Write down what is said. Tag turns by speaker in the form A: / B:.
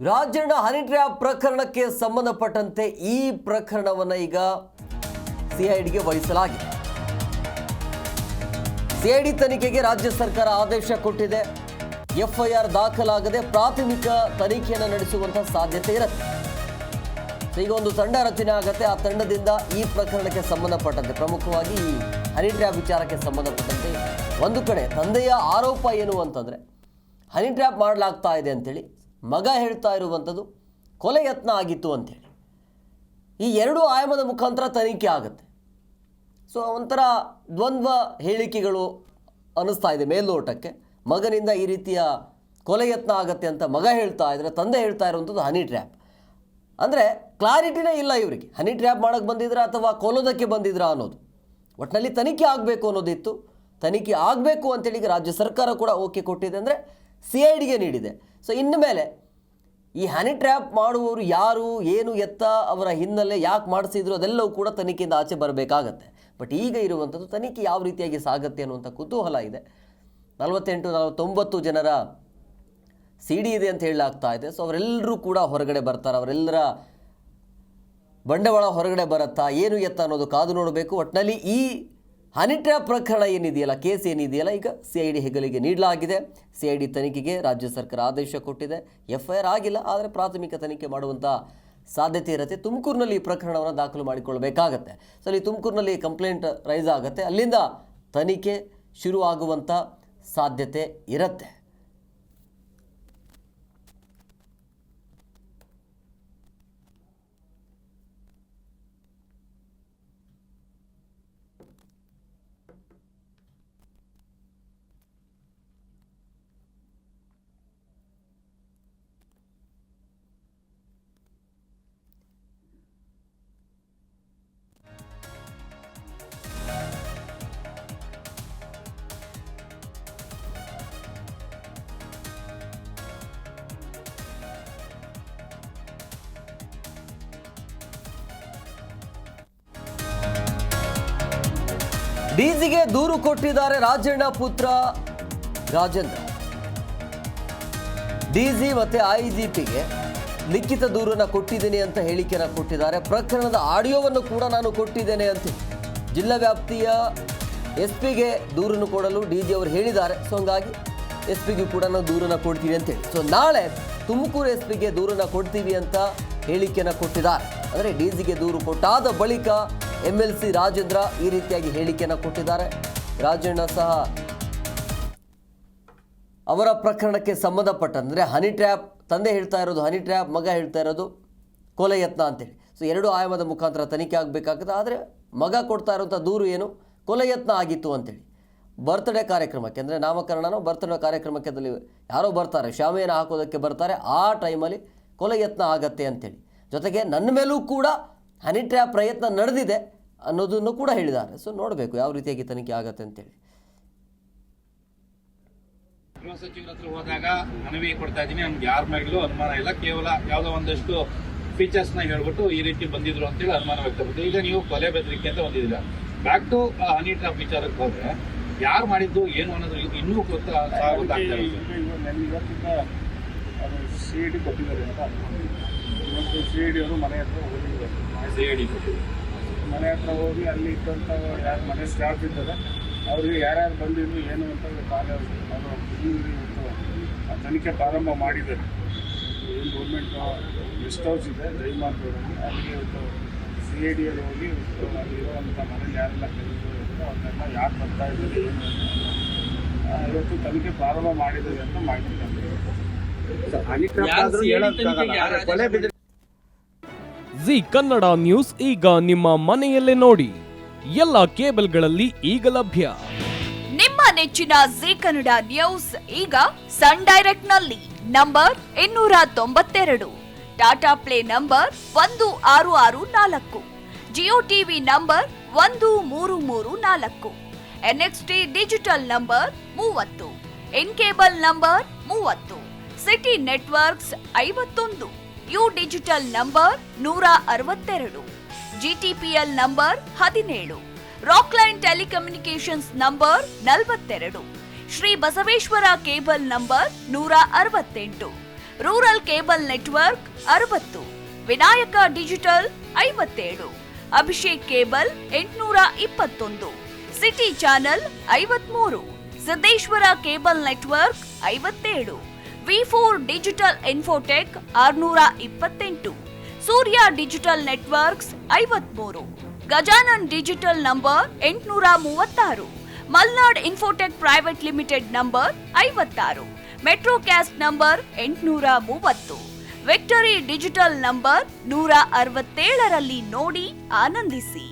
A: Rajanna honey trap ಪ್ರಕರಣಕ್ಕೆ ಸಂಬಂಧಪಟ್ಟಂತೆ ಈ ಪ್ರಕರಣವನ್ನು ಈಗ ಸಿಐಡಿಗೆ ವಹಿಸಲಾಗಿದೆ. ಸಿಐಡಿ ತನಿಖೆಗೆ ರಾಜ್ಯ ಸರ್ಕಾರ ಆದೇಶ ಕೊಟ್ಟಿದೆ. ಎಫ್ಐಆರ್ ದಾಖಲಾಗದೆ ಪ್ರಾಥಮಿಕ ತನಿಖೆಯನ್ನು ನಡೆಸುವಂತಹ ಸಾಧ್ಯತೆ ಇರುತ್ತೆ. ಈಗ ಒಂದು ತಂಡ ರಚನೆ ಆಗುತ್ತೆ. ಆ ತಂಡದಿಂದ ಈ ಪ್ರಕರಣಕ್ಕೆ ಸಂಬಂಧಪಟ್ಟಂತೆ ಪ್ರಮುಖವಾಗಿ ಈ ಹನಿ ಟ್ರ್ಯಾಪ್ ವಿಚಾರಕ್ಕೆ ಸಂಬಂಧಪಟ್ಟಂತೆ ಒಂದು ಕಡೆ ತಂದೆಯ ಆರೋಪ ಏನು ಅಂತಂದರೆ ಹನಿ ಟ್ರ್ಯಾಪ್ ಮಾಡಲಾಗ್ತಾ ಇದೆ ಅಂತೇಳಿ ಮಗ ಹೇಳ್ತಾ ಇರುವಂಥದ್ದು ಕೊಲೆ ಯತ್ನ ಆಗಿತ್ತು ಅಂಥೇಳಿ. ಈ ಎರಡು ಆಯಾಮದ ಮುಖಾಂತರ ತನಿಖೆ ಆಗುತ್ತೆ. ಸೊ ಒಂಥರ ದ್ವಂದ್ವ ಹೇಳಿಕೆಗಳು ಅನ್ನಿಸ್ತಾ ಇದೆ ಮೇಲ್ನೋಟಕ್ಕೆ. ಮಗನಿಂದ ಈ ರೀತಿಯ ಕೊಲೆ ಯತ್ನ ಆಗುತ್ತೆ ಅಂತ ಮಗ ಹೇಳ್ತಾ ಇದ್ರೆ, ತಂದೆ ಹೇಳ್ತಾ ಇರುವಂಥದ್ದು ಹನಿ ಟ್ರ್ಯಾಪ್. ಅಂದರೆ ಕ್ಲಾರಿಟಿನೇ ಇಲ್ಲ ಇವರಿಗೆ, ಹನಿ ಟ್ರ್ಯಾಪ್ ಮಾಡೋಕ್ಕೆ ಬಂದಿದ್ರಾ ಅಥವಾ ಕೊಲ್ಲೋದಕ್ಕೆ ಬಂದಿದ್ರಾ ಅನ್ನೋದು. ಒಟ್ಟಿನಲ್ಲಿ ತನಿಖೆ ಆಗಬೇಕು ಅನ್ನೋದಿತ್ತು. ತನಿಖೆ ಆಗಬೇಕು ಅಂತೇಳಿ ಈಗ ರಾಜ್ಯ ಸರ್ಕಾರ ಕೂಡ ಓಕೆ ಕೊಟ್ಟಿದೆ, ಅಂದರೆ ಸಿಐಡಿಗೆ ನೀಡಿದೆ. ಸೊ ಇನ್ನು ಮೇಲೆ ಈ ಹನಿ ಟ್ರ್ಯಾಪ್ ಮಾಡುವವರು ಯಾರು, ಏನು, ಎತ್ತ, ಅವರ ಹಿನ್ನೆಲೆ, ಯಾಕೆ ಮಾಡಿಸಿದ್ರು ಅದೆಲ್ಲವೂ ಕೂಡ ತನಿಖೆಯಿಂದ ಆಚೆ ಬರಬೇಕಾಗತ್ತೆ. ಬಟ್ ಈಗ ಇರುವಂಥದ್ದು ತನಿಖೆ ಯಾವ ರೀತಿಯಾಗಿ ಸಾಗುತ್ತೆ ಅನ್ನುವಂಥ ಕುತೂಹಲ ಇದೆ. 48-49 ಜನರ CD ಇದೆ ಅಂತ ಹೇಳಲಾಗ್ತಾ ಇದೆ. ಸೊ ಅವರೆಲ್ಲರೂ ಕೂಡ ಹೊರಗಡೆ ಬರ್ತಾರೆ. ಅವರೆಲ್ಲರ ಬಂಡವಾಳ ಹೊರಗಡೆ ಬರುತ್ತಾ, ಏನು ಎತ್ತ ಅನ್ನೋದು ಕಾದು ನೋಡಬೇಕು. ಒಟ್ಟಿನಲ್ಲಿ ಈ ಹನಿ ಟ್ರ್ಯಾಪ್ ಪ್ರಕರಣ ಏನಿದೆಯಲ್ಲ, ಕೇಸ್ ಏನಿದೆಯಲ್ಲ, ಈಗ ಸಿಐಡಿ ಹೆಗಲಿಗೆ ನೀಡಲಾಗಿದೆ. ಸಿಐಡಿ ತನಿಖೆಗೆ ರಾಜ್ಯ ಸರ್ಕಾರ ಆದೇಶ ಕೊಟ್ಟಿದೆ. ಎಫ್ಐಆರ್ ಆಗಿಲ್ಲ, ಆದರೆ ಪ್ರಾಥಮಿಕ ತನಿಖೆ ಮಾಡುವಂಥ ಸಾಧ್ಯತೆ ಇರುತ್ತೆ. ತುಮಕೂರಿನಲ್ಲಿ ಈ ಪ್ರಕರಣವನ್ನು ದಾಖಲು ಮಾಡಿಕೊಳ್ಬೇಕಾಗತ್ತೆ. ಸೊ ಅಲ್ಲಿ ತುಮಕೂರಿನಲ್ಲಿ ಕಂಪ್ಲೇಂಟ್ ರೈಸ್ ಆಗುತ್ತೆ. ಅಲ್ಲಿಂದ ತನಿಖೆ ಶುರುವಾಗುವಂಥ ಸಾಧ್ಯತೆ ಇರುತ್ತೆ. ಡಿಜಿಗೆ ದೂರು ಕೊಟ್ಟಿದ್ದಾರೆ ರಾಜಣ್ಣ ಪುತ್ರ ರಾಜೇಂದ್ರ. ಡಿಜಿ ಮತ್ತೆ ಐಜಿಪಿಗೆ ಲಿಖಿತ ದೂರನ್ನು ಕೊಟ್ಟಿದ್ದೀನಿ ಅಂತ ಹೇಳಿಕೆಯನ್ನು ಕೊಟ್ಟಿದ್ದಾರೆ. ಪ್ರಕರಣದ ಆಡಿಯೋವನ್ನು ಕೂಡ ನಾನು ಕೊಟ್ಟಿದ್ದೇನೆ ಅಂತ ಜಿಲ್ಲಾ ವ್ಯಾಪ್ತಿಯ SP ಗೆ ದೂರನ್ನು ಕೊಡಲು ಡಿಜಿ ಅವರು ಹೇಳಿದ್ದಾರೆ. ಸೊ ಹಂಗಾಗಿ SP ಗೂ ಕೂಡ ನಾವು ದೂರನ್ನು ಕೊಡ್ತೀವಿ ಅಂತೇಳಿ. ಸೊ ನಾಳೆ ತುಮಕೂರು SP ಗೆ ದೂರನ್ನು ಕೊಡ್ತೀವಿ ಅಂತ ಹೇಳಿಕೆಯನ್ನು ಕೊಟ್ಟಿದ್ದಾರೆ. ಅಂದರೆ ಡಿಜಿಗೆ ದೂರು ಕೊಟ್ಟಾದ ಬಳಿಕ MLC ರಾಜೇಂದ್ರ ಈ ರೀತಿಯಾಗಿ ಹೇಳಿಕೆಯನ್ನು ಕೊಟ್ಟಿದ್ದಾರೆ. ರಾಜಣ್ಣ ಸಹ ಅವರ ಪ್ರಕರಣಕ್ಕೆ ಸಂಬಂಧಪಟ್ಟಂದರೆ ಹನಿ ಟ್ರ್ಯಾಪ್, ತಂದೆ ಹೇಳ್ತಾ ಇರೋದು ಹನಿ ಟ್ರ್ಯಾಪ್, ಮಗ ಹೇಳ್ತಾ ಇರೋದು ಕೊಲೆ ಯತ್ನ ಅಂತೇಳಿ. ಸೊ ಎರಡು ಆಯಾಮದ ಮುಖಾಂತರ ತನಿಖೆ ಆಗಬೇಕಾಗುತ್ತೆ. ಆದರೆ ಮಗ ಕೊಡ್ತಾ ಇರೋಂಥ ದೂರು ಏನು, ಕೊಲೆ ಯತ್ನ ಆಗಿತ್ತು ಅಂತೇಳಿ. ಬರ್ತ್ಡೇ ಕಾರ್ಯಕ್ರಮಕ್ಕೆ, ಅಂದರೆ ನಾಮಕರಣನೋ ಬರ್ತ್ಡೇ ಕಾರ್ಯಕ್ರಮಕ್ಕೆ ಯಾರೋ ಬರ್ತಾರೆ, ಶಾಮಿಯಾನ ಹಾಕೋದಕ್ಕೆ ಬರ್ತಾರೆ, ಆ ಟೈಮಲ್ಲಿ ಕೊಲೆ ಯತ್ನ ಆಗತ್ತೆ ಅಂತೇಳಿ. ಜೊತೆಗೆ ನನ್ನ ಮೇಲೂ ಕೂಡ ಹನಿ ಟ್ರ್ಯಾಪ್ ಪ್ರಯತ್ನ ನಡೆದಿದೆ ಅನ್ನೋದನ್ನು ಕೂಡ ಹೇಳಿದ್ದಾರೆ. ಸೊ ನೋಡಬೇಕು ಯಾವ ರೀತಿಯಾಗಿ ತನಿಖೆ ಆಗತ್ತೆ ಅಂತೇಳಿ.
B: ಗೃಹ ಸಚಿವರ ಹತ್ರ ಹೋದಾಗ ಮನವಿ ಕೊಡ್ತಾ ಇದ್ದೀನಿ, ನಮ್ಗೆ ಯಾರ ಮೇಲೂ ಅನುಮಾನ ಇಲ್ಲ, ಕೇವಲ ಯಾವುದೋ ಒಂದಷ್ಟು ಫೀಚರ್ಸ್ ನ ಹೇಳ್ಬಿಟ್ಟು ಈ ರೀತಿ ಬಂದಿದ್ರು ಅಂತೇಳಿ ಅನುಮಾನ ವ್ಯಕ್ತಪಡಿಸಿದೆ. ಈಗ ನೀವು ಕೊಲೆ ಬೆದರಿಕೆ ಅಂತ ಬಂದಿದ್ದೀರಾ. ಬ್ಯಾಕ್ ಟು ಹನಿ ಟ್ರ್ಯಾಪ್ ವಿಚಾರಕ್ಕೆ ಹೋದ್ರೆ ಯಾರು ಮಾಡಿದ್ದು ಏನು ಅನ್ನೋದು ಇನ್ನೂ ಗೊತ್ತಾಗ್ತಾ ಇದೆ.
C: CID ಕೊಟ್ಟಿದ್ದಾರೆ ಅಂತ ಇವತ್ತು CID ಅವರು ಮನೆ ಹತ್ರ ಹೋಗಿದ್ದಾರೆ. ಮನೆ ಹತ್ರ ಹೋಗಿ ಅಲ್ಲಿ ಇದ್ದಂಥ ಯಾರು ಮನೆ ಸ್ಟಾಫ್ ಇದ್ದಾರೆ ಅವ್ರಿಗೆ ಯಾರ್ಯಾರು ಬಂದಿದ್ರು ಏನು ಅಂತ ಅವರು ತನಿಖೆ ಪ್ರಾರಂಭ ಮಾಡಿದ್ದಾರೆ. ಏನು ಗೌರ್ಮೆಂಟ್ ಗೆಸ್ಟ್ ಹೌಸ್ ಇದೆ ಜೈಮಾನ್ ರೋಡಲ್ಲಿ, ಅಲ್ಲಿಗೆ ಇವತ್ತು CID ಅವರು ಹೋಗಿ ಅಲ್ಲಿರುವಂಥ ಮನೇಲಿ ಯಾರೆಲ್ಲ ಕರೆದಿದ್ರು ಅವ್ರನ್ನೆಲ್ಲ ಯಾರು ಬರ್ತಾ ಇದ್ದಾರೆ ಏನು ಇವತ್ತು ತನಿಖೆ ಪ್ರಾರಂಭ ಮಾಡಿದ್ದಾರೆ ಅಂತ ಮಾಹಿತಿ ತಂದಿದ್ದಾರೆ.
D: ಜಿ ಕನ್ನಡ ನ್ಯೂಸ್ ಈಗ ನಿಮ್ಮ ಮನೆಯಲ್ಲೇ ನೋಡಿ. ಎಲ್ಲ ಕೇಬಲ್ಗಳಲ್ಲಿ ಈಗ ಲಭ್ಯ.
E: ನಿಮ್ಮ ನೆಚ್ಚಿನ ಜಿ ಕನ್ನಡ ನ್ಯೂಸ್ ಈಗ ಸನ್ ಡೈರೆಕ್ಟ್ ನಲ್ಲಿ number 292, Tata play number 1664, Jio TV number 1334, NXT digital number 30, in cable number 30, city networks 51, U digital number 162, GTPL number 17, Rockline telecommunications number 42, Shri Basaveshwara cable number 168, rural cable network 60, Vinayaka digital 57, Abhishek cable 821, city channel 53, Siddeshwara cable network 57, V4 digital Infotech 628, Surya digital networks 53, Gajanan digital number 836, Malnad Infotech private limited number 56, Metrocast number 830, Victory digital number 167ರಲ್ಲಿ ನೋಡಿ ಆನಂದಿಸಿ.